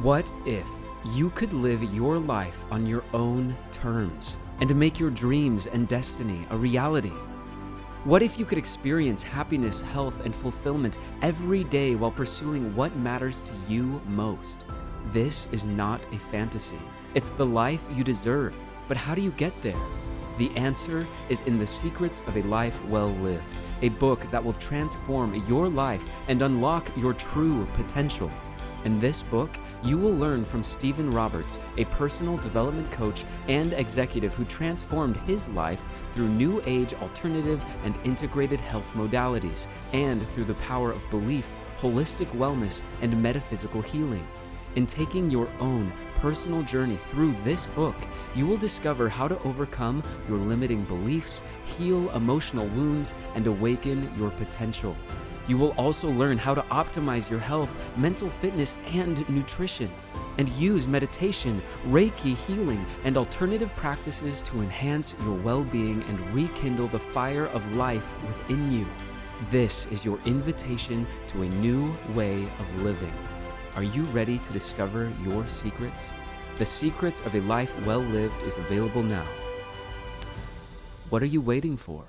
What if you could live your life on your own terms and to make your dreams and destiny a reality? What if you could experience happiness, health, and fulfillment every day while pursuing what matters to you most? This is not a fantasy. It's the life you deserve. But how do you get there? The answer is in The Secrets of a Life Well Lived, a book that will transform your life and unlock your true potential. In this book, you will learn from Stephen Roberts, a personal development coach and executive who transformed his life through new age alternative and integrated health modalities, and through the power of belief, holistic wellness, and metaphysical healing. In taking your own personal journey through this book, you will discover how to overcome your limiting beliefs, heal emotional wounds, and awaken your potential. You will also learn how to optimize your health, mental fitness, and nutrition, and use meditation, Reiki healing, and alternative practices to enhance your well-being and rekindle the fire of life within you. This is your invitation to a new way of living. Are you ready to discover your secrets? The Secrets of a Life Well Lived is available now. What are you waiting for?